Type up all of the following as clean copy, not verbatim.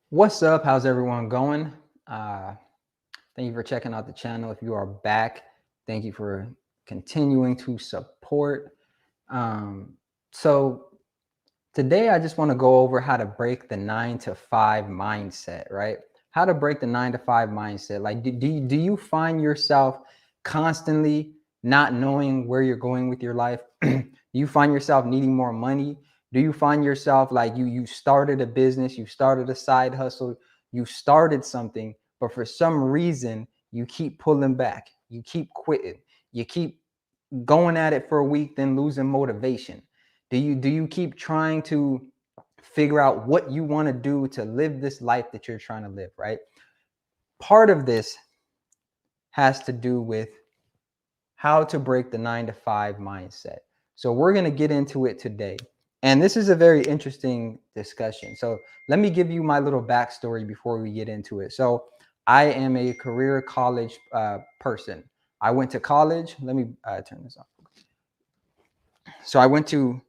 What's up? How's everyone going? Uh, Thank you for checking out the channel. If you are back, thank you for continuing to support. Um, so today I just want to go over how to break the 9 to 5 mindset, right? How to break the 9 to 5 mindset. Like, do you find yourself constantly not knowing where you're going with your life? Do you find yourself needing more money? Do you find yourself like you started a business, you started a side hustle, you started something, but for some reason you keep pulling back, you keep quitting, you keep going at it for a week, then losing motivation? Do you keep trying to figure out what you want to do to live this life that you're trying to live, right? Part of this has to do with how to break the 9 to 5 mindset. So we're going to get into it today. And this is a very interesting discussion. So let me give you my little backstory before we get into it. So I am a career college person. I went to college. Let me turn this off. So I went to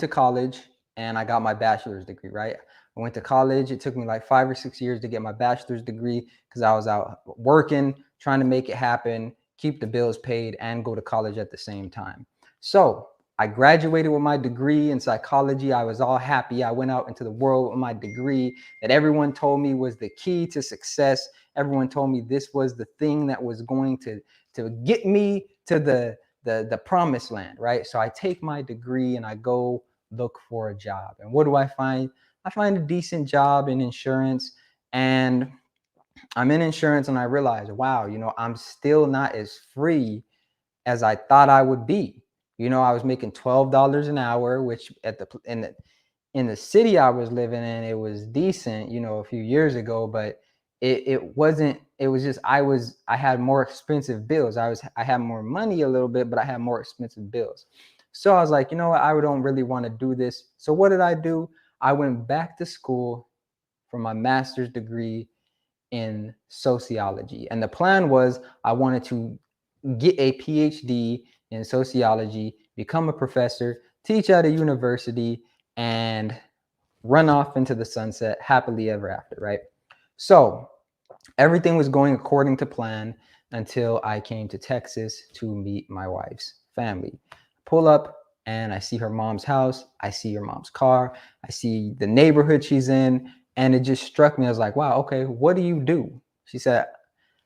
college and I got my bachelor's degree, right? I went to college. It took me like 5 or 6 years to get my bachelor's degree because I was out working, trying to make it happen, keep the bills paid, and go to college at the same time. So I graduated with my degree in psychology. I was all happy. I went out into the world with my degree that everyone told me was the key to success. Everyone told me this was the thing that was going to get me to the promised land, right? So I take my degree and I go look for a job. And what do I find? I find a decent job in insurance, and I'm in insurance and I realize, wow, I'm still not as free as I thought I would be. I was making $12 an hour, which in the city I was living in, it was decent, a few years ago, but it wasn't. It was just I had more expensive bills. I had more money a little bit, but I had more expensive bills. So I was like, you know what, I don't really want to do this. So what did I do? I went back to school for my master's degree in sociology. And the plan was I wanted to get a PhD in sociology, become a professor, teach at a university, and run off into the sunset happily ever after, right? So everything was going according to plan until I came to Texas to meet my wife's family. Pull up and I see her mom's house. I see her mom's car. I see the neighborhood she's in. And it just struck me. I was like, wow, okay, what do you do? She said,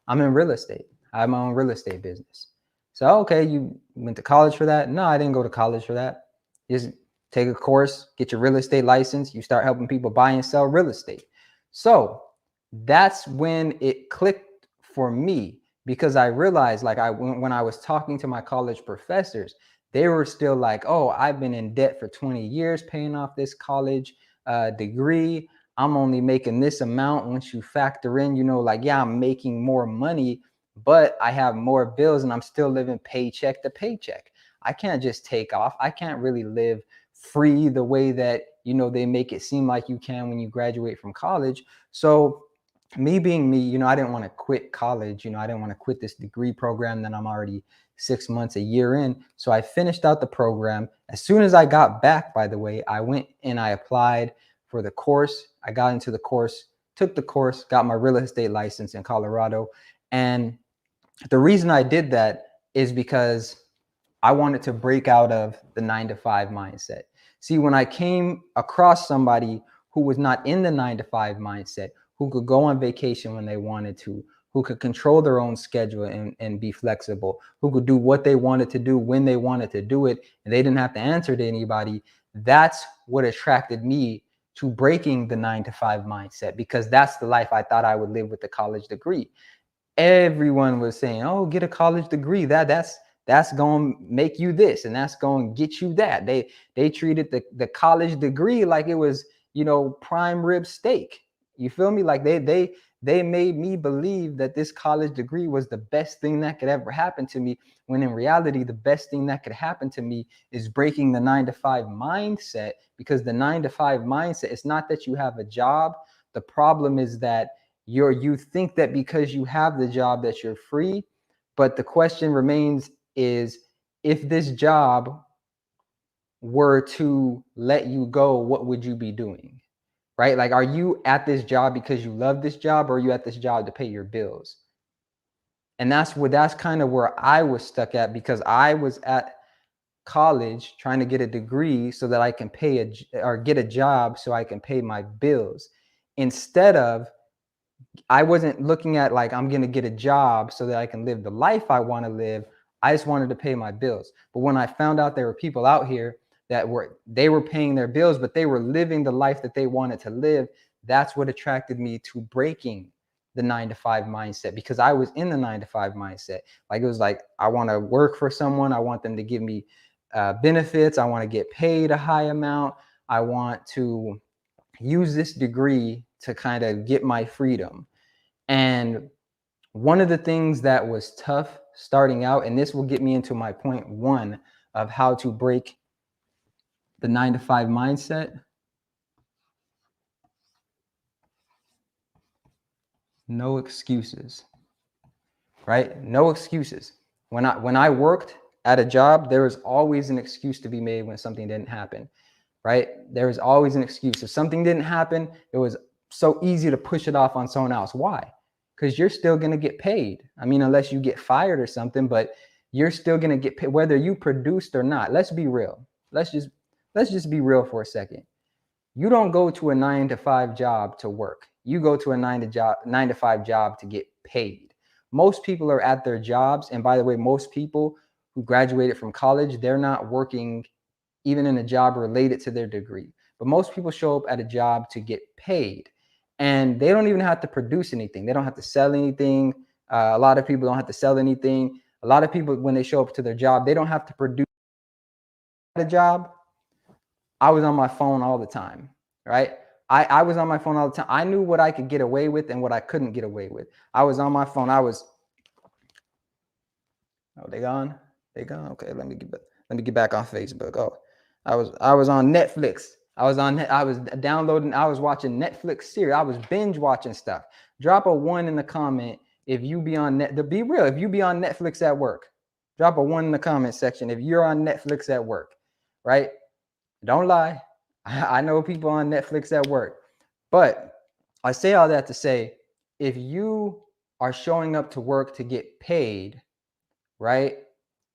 I'm in real estate. I have my own real estate business. So, okay, you went to college for that? No, I didn't go to college for that. Just take a course, get your real estate license. You start helping people buy and sell real estate. So that's when it clicked for me, because I realized, like, when I was talking to my college professors, they were still like, oh, I've been in debt for 20 years paying off this college degree. I'm only making this amount. Once you factor in, like, yeah, I'm making more money, but I have more bills and I'm still living paycheck to paycheck. I can't just take off. I can't really live free the way that, they make it seem like you can when you graduate from college. So me being me, I didn't want to quit college. I didn't want to quit this degree program that I'm already 6 months, a year in. So I finished out the program. As soon as I got back, by the way, I went and I applied for the course. I got into the course, took the course, got my real estate license in Colorado. And the reason I did that is because I wanted to break out of the 9 to 5 mindset. See, when I came across somebody who was not in the 9 to 5 mindset, who could go on vacation when they wanted to, who could control their own schedule and be flexible, who could do what they wanted to do when they wanted to do it, and they didn't have to answer to anybody, that's what attracted me to breaking the 9 to 5 mindset, because that's the life I thought I would live with the college degree. Everyone was saying, "Oh, get a college degree. That's going to make you this, and that's going to get you that." They treated the college degree like it was, prime rib steak. You feel me? Like they made me believe that this college degree was the best thing that could ever happen to me, when in reality the best thing that could happen to me is breaking the 9 to 5 mindset. Because the 9 to 5 mindset, it's not that you have a job. The problem is that you think that because you have the job that you're free, but the question remains is, if this job were to let you go, what would you be doing? right? Like, are you at this job because you love this job, or are you at this job to pay your bills? And that's kind of where I was stuck at, because I was at college trying to get a degree so that I can get a job so I can pay my bills, instead of, I wasn't looking at like, I'm going to get a job so that I can live the life I want to live. I just wanted to pay my bills. But when I found out there were people out here that they were paying their bills, but they were living the life that they wanted to live, that's what attracted me to breaking the 9-to-5 mindset, because I was in the 9-to-5 mindset. Like, it was like, I want to work for someone. I want them to give me benefits. I want to get paid a high amount. I want to use this degree to kind of get my freedom. And one of the things that was tough starting out, and this will get me into my point one of how to break the 9-to-5 mindset. No excuses, right? No excuses. When I worked at a job, there was always an excuse to be made when something didn't happen, right? There was always an excuse. If something didn't happen, it was so easy to push it off on someone else. Why? Because you're still going to get paid. I mean, unless you get fired or something, but you're still going to get paid whether you produced or not. Let's be real. Let's just be real for a second. You don't go to a 9-to-5 job to work. You go to a 9-to-5 job to get paid. Most people are at their jobs. And by the way, most people who graduated from college, they're not working even in a job related to their degree. But most people show up at a job to get paid, and they don't even have to produce anything. They don't have to sell anything. A lot of people don't have to sell anything. A lot of people, when they show up to their job, they don't have to produce a job. I was on my phone all the time, right? I was on my phone all the time. I knew what I could get away with and what I couldn't get away with. I was on my phone. Oh, they gone? They gone? Okay, let me get back on Facebook. Oh, I was on Netflix. I was downloading, I was watching Netflix series. I was binge watching stuff. Drop a 1 in the comment if you be on to be real, if you be on Netflix at work. Drop a 1 in the comment section if you're on Netflix at work, right? Don't lie. I know people on Netflix at work. But I say all that to say, if you are showing up to work to get paid, right?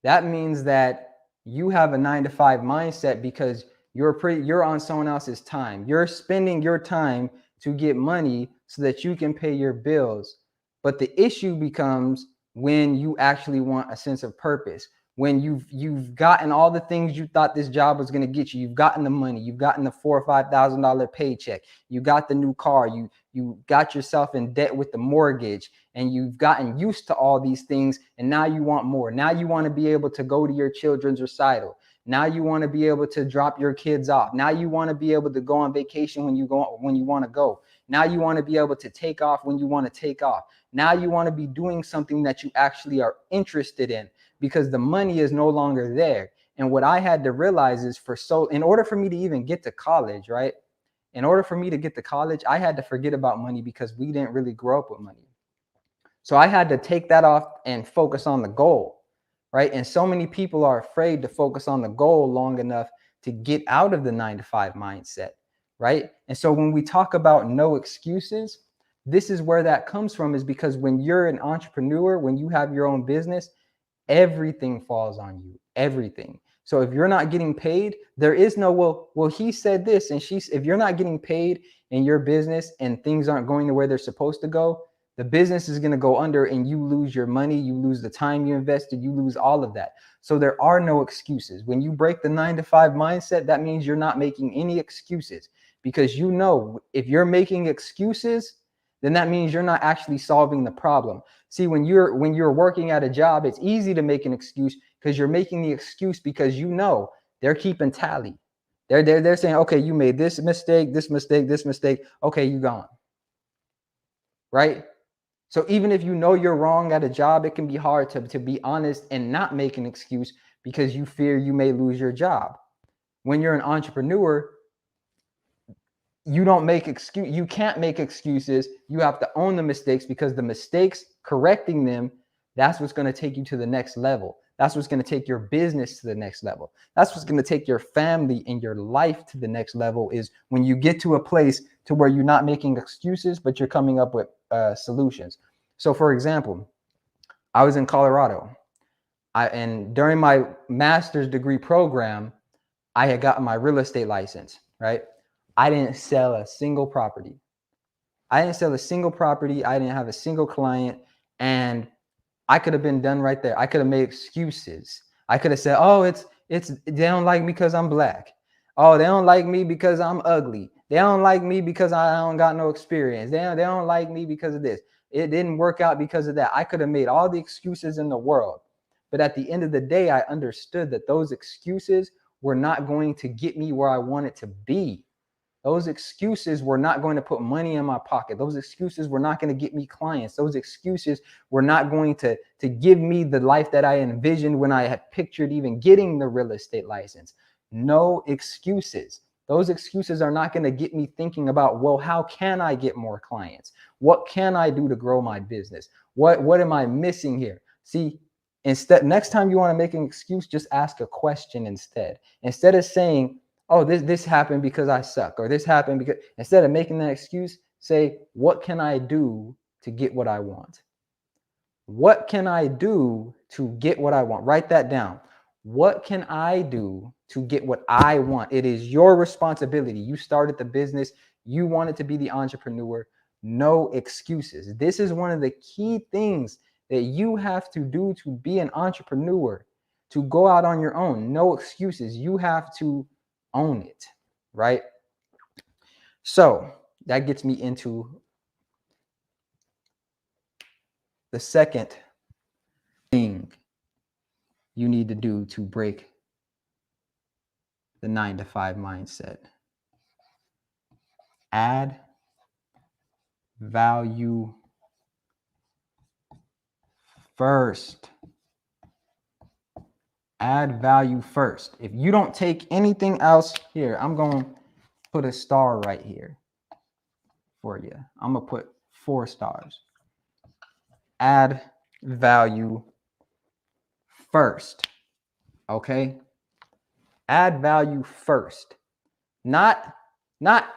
That means that you have a 9-to-5 mindset, because you're on someone else's time. You're spending your time to get money so that you can pay your bills. But the issue becomes when you actually want a sense of purpose, when you've gotten all the things you thought this job was going to get you. You've gotten the money, you've gotten the $4,000 or $5,000 paycheck, you got the new car, you got yourself in debt with the mortgage, and you've gotten used to all these things, and now you want more. Now you want to be able to go to your children's recital. Now you want to be able to drop your kids off. Now you want to be able to go on vacation when you want to go. Now you want to be able to take off when you want to take off. Now you want to be doing something that you actually are interested in, because the money is no longer there. And what I had to realize is, in order for me to even get to college, right? In order for me to get to college, I had to forget about money, because we didn't really grow up with money. So I had to take that off and focus on the goal, right? And so many people are afraid to focus on the goal long enough to get out of the 9-to-5 mindset, right? And so when we talk about no excuses, this is where that comes from, is because when you're an entrepreneur, when you have your own business, everything falls on you, everything. So if you're not getting paid, there is no, well, he said this, and if you're not getting paid in your business and things aren't going the way they're supposed to go, the business is going to go under, and you lose your money, you lose the time you invested, you lose all of that. So there are no excuses. When you break the 9-to-5 mindset, that means you're not making any excuses, because you know, if you're making excuses, then that means you're not actually solving the problem. See, when you're working at a job, it's easy to make an excuse, because you're making the excuse because you know they're keeping tally. They're saying, okay, you made this mistake, this mistake, this mistake. Okay, you gone. Right? So even if you know you're wrong at a job, it can be hard to be honest and not make an excuse, because you fear you may lose your job. When you're an entrepreneur, you can't make excuses. You have to own the mistakes, because the mistakes, correcting them, that's what's going to take you to the next level. That's what's going to take your business to the next level. That's what's going to take your family and your life to the next level, is when you get to a place to where you're not making excuses, but you're coming up with solutions. So for example, I was in Colorado. And during my master's degree program, I had gotten my real estate license, right? I didn't sell a single property. I didn't have a single client. And I could have been done right there. I could have made excuses. I could have said, oh, it's they don't like me because I'm black. Oh, they don't like me because I'm ugly. They don't like me because I don't got no experience. They don't like me because of this. It didn't work out because of that. I could have made all the excuses in the world. But at the end of the day, I understood that those excuses were not going to get me where I wanted to be. Those excuses were not going to put money in my pocket. Those excuses were not going to get me clients. Those excuses were not going to give me the life that I envisioned when I had pictured even getting the real estate license. No excuses. Those excuses are not going to get me thinking about, well, how can I get more clients? What can I do to grow my business? What am I missing here? See, instead, next time you want to make an excuse, just ask a question instead. Instead of saying, oh, this happened because I suck, or this happened because, instead of making that excuse, say, what can I do to get what I want? What can I do to get what I want? Write that down. What can I do to get what I want? It is your responsibility. You started the business. You wanted to be the entrepreneur. No excuses. This is one of the key things that you have to do to be an entrepreneur, to go out on your own. No excuses. You have to own it, right? So that gets me into the second thing you need to do to break the 9-to-5 mindset. Add value first. Add value first. If you don't take anything else here, I'm going to put a star right here for you. I'm going to put 4 stars. Add value first. Okay? Add value first. Not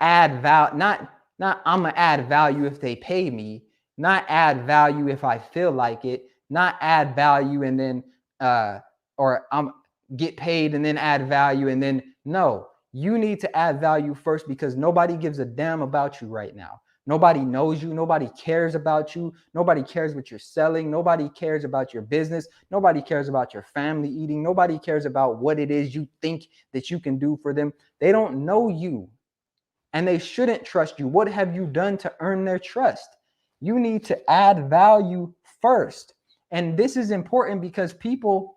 add value, not I'm gonna add value if they pay me, not add value if I feel like it, not add value and then or I'm get paid and then add value and then no. You need to add value first, because nobody gives a damn about you right now. Nobody knows you. Nobody cares about you. Nobody cares what you're selling. Nobody cares about your business. Nobody cares about your family eating. Nobody cares about what it is you think that you can do for them. They don't know you, and they shouldn't trust you. What have you done to earn their trust? You need to add value first. And this is important because people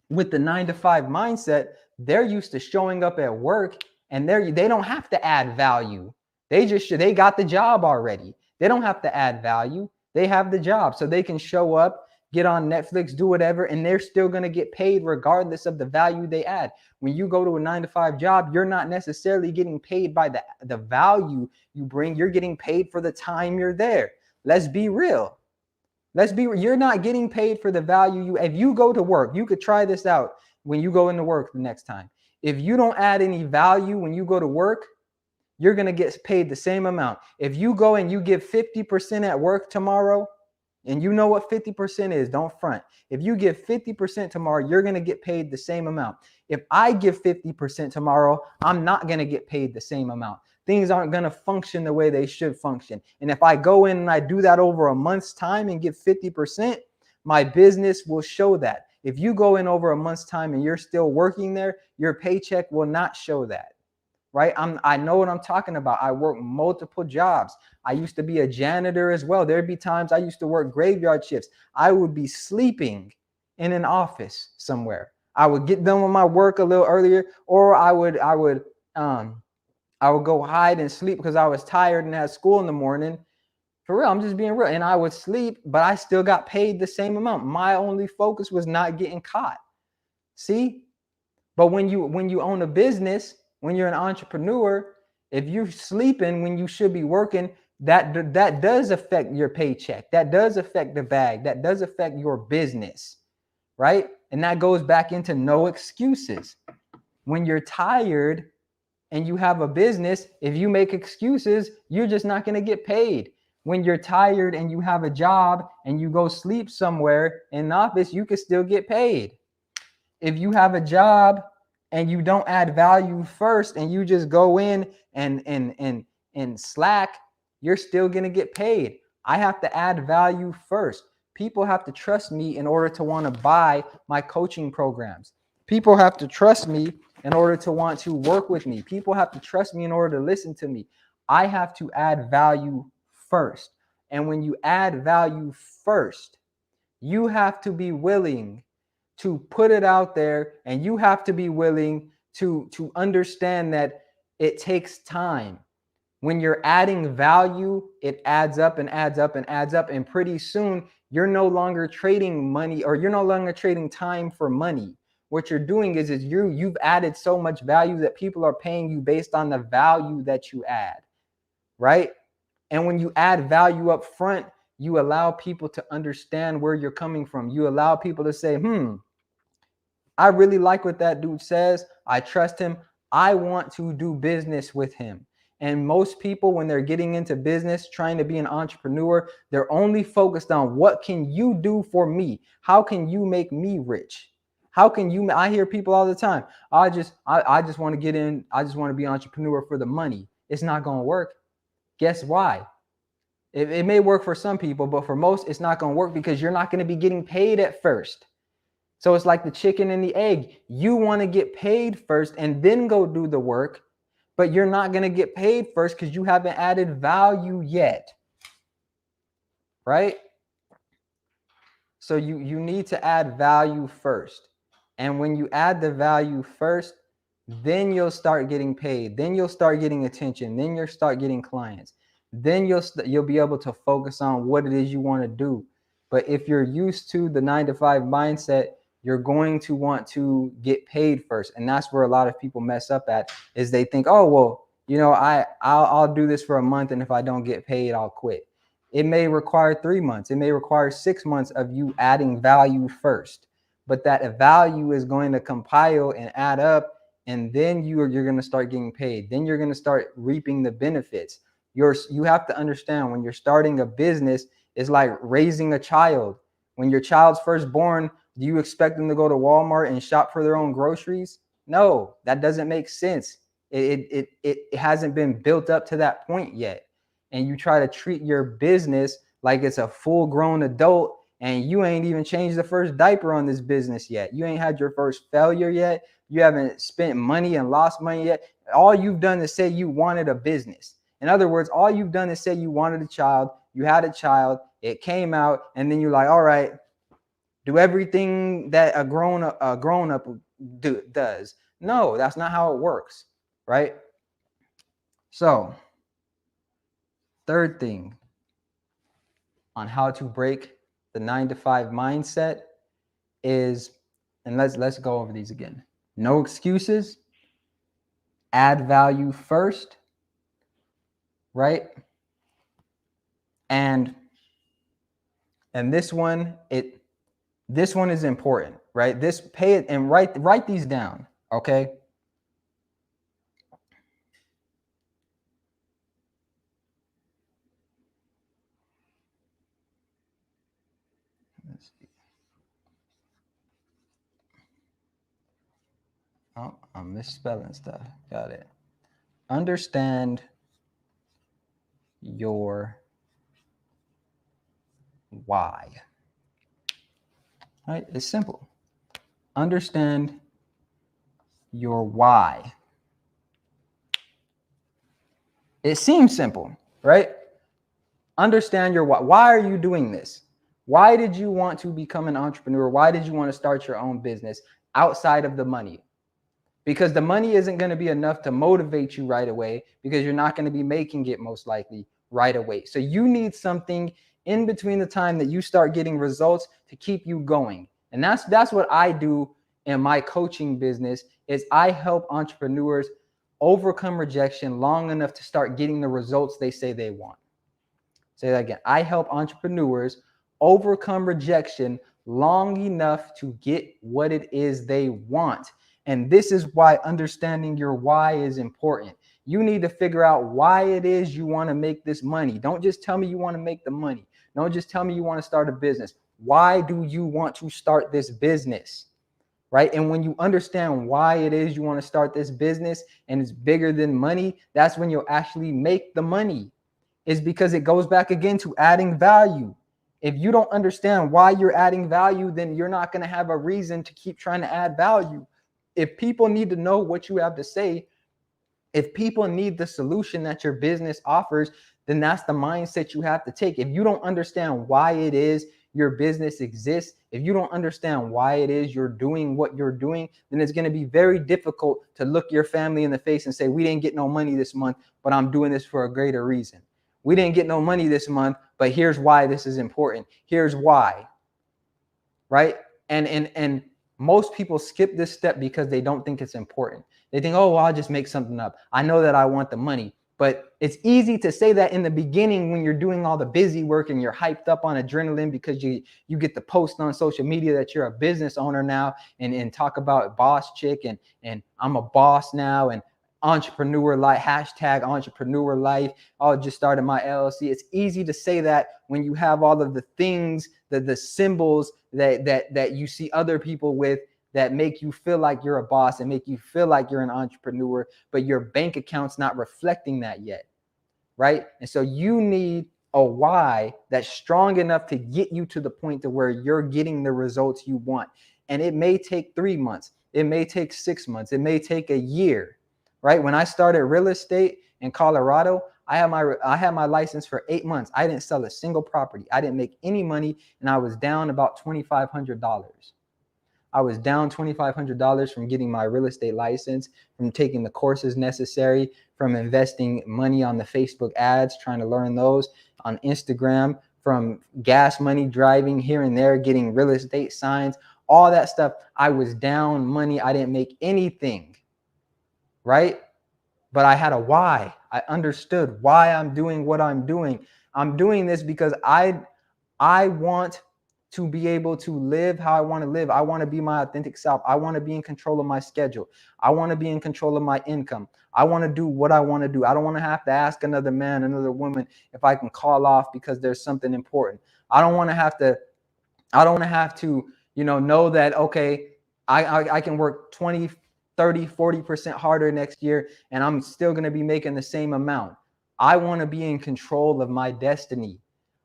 with the 9-to-5 mindset, they're used to showing up at work and they don't have to add value. They got the job already. They don't have to add value. They have the job, so they can show up, get on Netflix, do whatever, and they're still going to get paid regardless of the value they add. When you go to a 9-to-5 job, you're not necessarily getting paid by the value you bring. You're getting paid for the time you're there. Let's be real. You're not getting paid for the value if you go to work. You could try this out when you go into work the next time. If you don't add any value when you go to work, you're going to get paid the same amount. If you go and you give 50% at work tomorrow, and you know what 50% is, don't front. If you give 50% tomorrow, you're going to get paid the same amount. If I give 50% tomorrow, I'm not going to get paid the same amount. Things aren't going to function the way they should function. And if I go in and I do that over a month's time and give 50%, my business will show that. If you go in over a month's time and you're still working there, your paycheck will not show that. Right? I know what I'm talking about. I work multiple jobs. I used to be a janitor as well. There'd be times I used to work graveyard shifts. I would be sleeping in an office somewhere. I would get done with my work a little earlier, or I would go hide and sleep because I was tired and had school in the morning. For real, I'm just being real. And I would sleep, but I still got paid the same amount. My only focus was not getting caught. See? But when you own a business, when you're an entrepreneur, if you're sleeping when you should be working, that does affect your paycheck. That does affect the bag. That does affect your business, right? And that goes back into no excuses. When you're tired, and you have a business, if you make excuses, you're just not going to get paid. When you're tired and you have a job and you go sleep somewhere in the office, you can still get paid. If you have a job and you don't add value first and you just go in and slack, you're still going to get paid. I have to add value first. People have to trust me in order to want to buy my coaching programs. People have to trust me in order to want to work with me. People have to trust me in order to listen to me. I have to add value first. And when you add value first, you have to be willing to put it out there, and you have to be willing to understand that it takes time. When you're adding value, it adds up and adds up and adds up, and pretty soon you're no longer trading money, or you're no longer trading time for money. What you're doing is you've added so much value that people are paying you based on the value that you add, right? And when you add value up front, you allow people to understand where you're coming from. You allow people to say, I really like what that dude says. I trust him. I want to do business with him. And most people, when they're getting into business, trying to be an entrepreneur, they're only focused on what can you do for me? How can you make me rich? How can you? I hear people all the time. I just want to get in. I just want to be an entrepreneur for the money. It's not going to work. Guess why? It may work for some people, but for most, it's not going to work because you're not going to be getting paid at first. So it's like the chicken and the egg. You want to get paid first and then go do the work, but you're not going to get paid first because you haven't added value yet, right? So you need to add value first. And when you add the value first, then you'll start getting paid. Then you'll start getting attention. Then you'll start getting clients. Then you'll be able to focus on what it is you want to do. But if you're used to the 9-to-5 mindset, you're going to want to get paid first. And that's where a lot of people mess up at, is they think, oh, well, I'll do this for a month, and if I don't get paid, I'll quit. It may require 3 months. It may require 6 months of you adding value first. But that value is going to compile and add up, and then you're going to start getting paid. Then you're going to start reaping the benefits. You have to understand, when you're starting a business, it's like raising a child. When your child's first born, do you expect them to go to Walmart and shop for their own groceries? No, that doesn't make sense. It hasn't been built up to that point yet. And you try to treat your business like it's a full-grown adult, and you ain't even changed the first diaper on this business yet. You ain't had your first failure yet. You haven't spent money and lost money yet. All you've done is say you wanted a business. In other words, all you've done is say you wanted a child. You had a child. It came out, and then you're like, all right, do everything that a grown up does. No, that's not how it works, right? So, third thing on how to break the 9-to-5 mindset is, and let's go over these again. No excuses. Add value first, right? And this one is important, right? Pay it and write these down, okay? Let's see. Oh, I'm misspelling stuff. Got it. Understand your why. Right? It's simple. Understand your why. It seems simple, right? Understand your why. Why are you doing this? Why did you want to become an entrepreneur? Why did you want to start your own business outside of the money? Because the money isn't going to be enough to motivate you right away, because you're not going to be making it most likely right away. So you need something in between the time that you start getting results to keep you going. And that's what I do in my coaching business, is I help entrepreneurs overcome rejection long enough to start getting the results they say they want. Say that again. I help entrepreneurs overcome rejection long enough to get what it is they want. And this is why understanding your why is important. You need to figure out why it is you want to make this money. Don't just tell me you want to make the money. Don't just tell me you want to start a business. Why do you want to start this business? Right? And when you understand why it is you want to start this business and it's bigger than money, that's when you'll actually make the money. Is because it goes back again to adding value. If you don't understand why you're adding value, then you're not going to have a reason to keep trying to add value. If people need to know what you have to say, if people need the solution that your business offers, then that's the mindset you have to take. If you don't understand why it is your business exists, if you don't understand why it is you're doing what you're doing, then it's going to be very difficult to look your family in the face and say, we didn't get no money this month, but I'm doing this for a greater reason. We didn't get no money this month, but here's why this is important. Here's why, right? And most people skip this step because they don't think it's important. They think, oh, well, I'll just make something up. I know that I want the money. But it's easy to say that in the beginning when you're doing all the busy work and you're hyped up on adrenaline because you get to post on social media that you're a business owner now and talk about boss chick and I'm a boss now and entrepreneur life, hashtag entrepreneur life. Oh, just started my LLC. It's easy to say that when you have all of the things, the symbols that you see other people with that make you feel like you're a boss and make you feel like you're an entrepreneur, but your bank account's not reflecting that yet, right? And so you need a why that's strong enough to get you to the point to where you're getting the results you want. And it may take 3 months. It may take 6 months. It may take a year, right? When I started real estate in Colorado, I had my license for 8 months. I didn't sell a single property. I didn't make any money, and I was down about $2,500. I was down $2,500 from getting my real estate license, from taking the courses necessary, from investing money on the Facebook ads, trying to learn those, on Instagram, from gas money driving here and there, getting real estate signs, all that stuff. I was down money. I didn't make anything, right? But I had a why. I understood why I'm doing what I'm doing. I'm doing this because I want to be able to live how I want to live. I want to be my authentic self. I want to be in control of my schedule. I want to be in control of my income. I want to do what I want to do. I don't want to have to ask another man, another woman if I can call off because there's something important. I don't want to have to, know that, okay, I can work 20, 30, 40% harder next year and I'm still going to be making the same amount. I want to be in control of my destiny.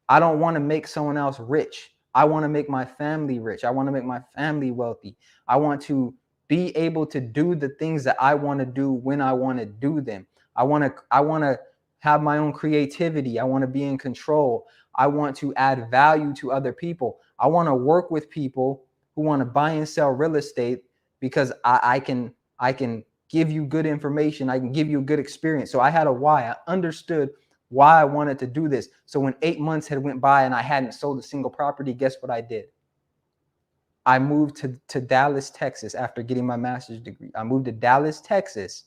I don't want to make someone else rich. I want to make my family rich. I want to make my family wealthy. I want to be able to do the things that I want to do when I want to do them. I want to have my own creativity. I want to be in control. I want to add value to other people. I want to work with people who want to buy and sell real estate because I can give you good information. I can give you a good experience. So I had a why. I understood why I wanted to do this. So when 8 months had went by and I hadn't sold a single property, guess what I did? I moved to Dallas, Texas after getting my master's degree. I moved to Dallas, Texas,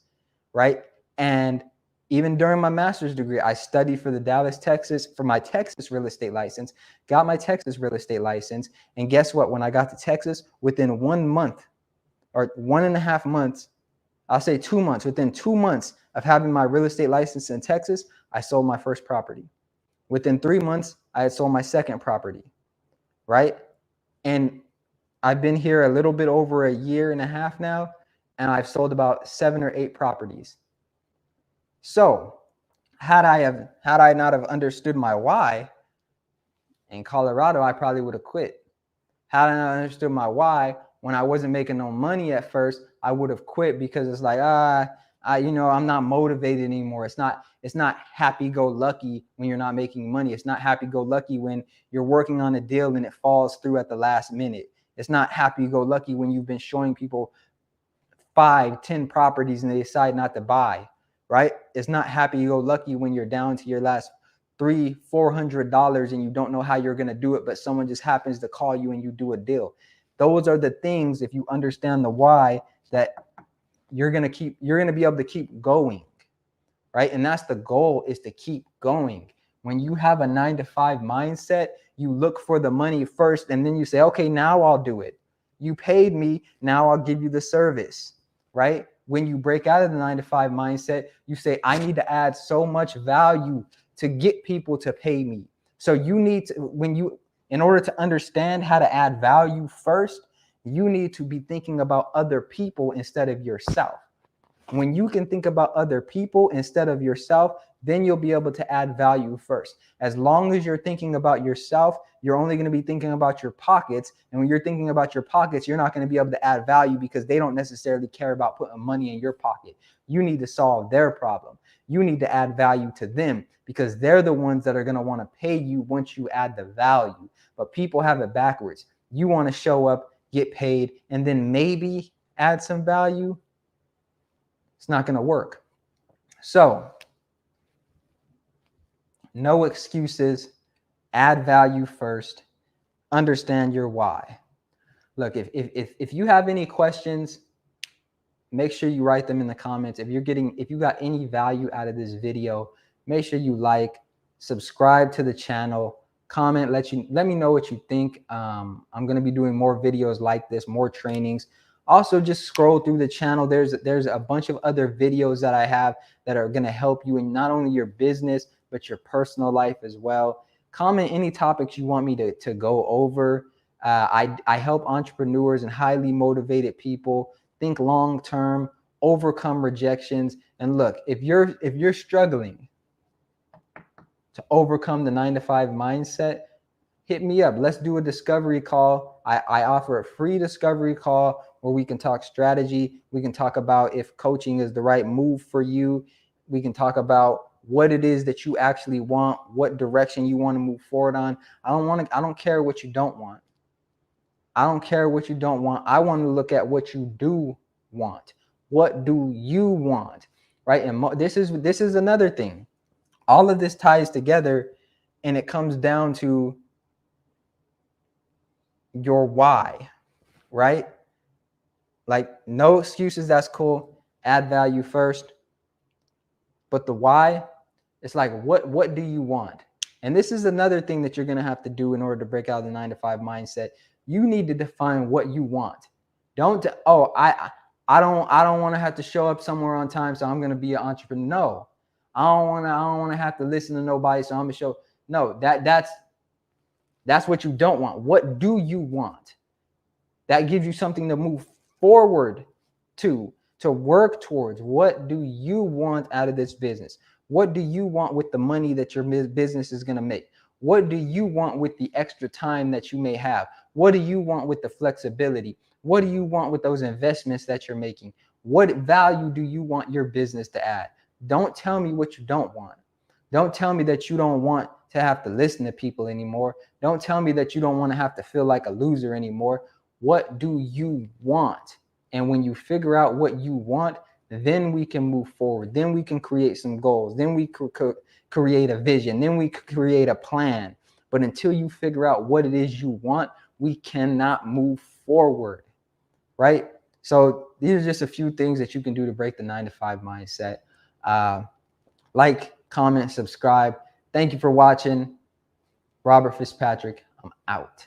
right? And even during my master's degree, I studied for my Texas real estate license, got my Texas real estate license. And guess what? When I got to Texas, within 1 month or 1.5 months, I'll say 2 months, within 2 months of having my real estate license in Texas, I sold my first property. Within 3 months, I had sold my second property, right? And I've been here a little bit over a year and a half now, and I've sold about 7 or 8 properties. So had I not have understood my why in Colorado, I probably would have quit. Had I not understood my why, when I wasn't making no money at first, I would have quit because it's like, I'm not motivated anymore. It's not happy-go-lucky when you're not making money. It's not happy-go-lucky when you're working on a deal and it falls through at the last minute. It's not happy-go-lucky when you've been showing people 5, 10 properties and they decide not to buy, right? It's not happy-go-lucky when you're down to your last $300-400 and you don't know how you're going to do it, but someone just happens to call you and you do a deal. Those are the things, if you understand the why, that you're going to be able to keep going, right? And that's the goal, is to keep going. When you have a 9-to-5 mindset, you look for the money first and then you say, okay, now I'll do it. You paid me, now I'll give you the service. right? When you break out of the 9 to 5 mindset, you say, I need to add so much value to get people to pay me. So you need to, in order to understand how to add value first, you need to be thinking about other people instead of yourself. When you can think about other people instead of yourself, then you'll be able to add value first. As long as you're thinking about yourself, you're only going to be thinking about your pockets. And when you're thinking about your pockets, you're not going to be able to add value because they don't necessarily care about putting money in your pocket. You need to solve their problem. You need to add value to them because they're the ones that are going to want to pay you once you add the value. But people have it backwards. You want to show up, get paid, and then maybe add some value. It's not going to work. So, no excuses, add value first, understand your why. Look, if you have any questions, make sure you write them in the comments. If you got any value out of this video, make sure you like, subscribe to the channel, comment, let me know what you think. I'm going to be doing more videos like this, more trainings. Also, just scroll through the channel. There's a bunch of other videos that I have that are going to help you in not only your business, but your personal life as well. Comment any topics you want me to go over. I help entrepreneurs and highly motivated people think long term, overcome rejections. And look, if you're struggling to overcome the 9 to 5 mindset, hit me up. Let's do a discovery call. I offer a free discovery call where we can talk strategy. We can talk about if coaching is the right move for you. We can talk about what it is that you actually want, what direction you want to move forward on. I don't care what you don't want. I don't care what you don't want. I want to look at what you do want. What do you want? Right? And this is another thing. All of this ties together and it comes down to your why, right? Like, no excuses, that's cool. Add value first. But the why, it's like, what do you want? And this is another thing that you're going to have to do in order to break out of the 9 to 5 mindset. You need to define what you want. Don't, oh, I don't want to have to show up somewhere on time, so I'm going to be an entrepreneur. No. I don't want to have to listen to nobody, so I'm going to show. No, that's what you don't want. What do you want? That gives you something to move forward to work towards. What do you want out of this business? What do you want with the money that your business is going to make? What do you want with the extra time that you may have? What do you want with the flexibility? What do you want with those investments that you're making? What value do you want your business to add? Don't tell me what you don't want. Don't tell me that you don't want to have to listen to people anymore. Don't tell me that you don't want to have to feel like a loser anymore. What do you want? And when you figure out what you want, then we can move forward. Then we can create some goals. Then we could create a vision. Then we could create a plan. But until you figure out what it is you want, we cannot move forward, right? So these are just a few things that you can do to break the 9 to 5 mindset. Like, comment, subscribe. Thank you for watching. Robert Fitzpatrick, I'm out.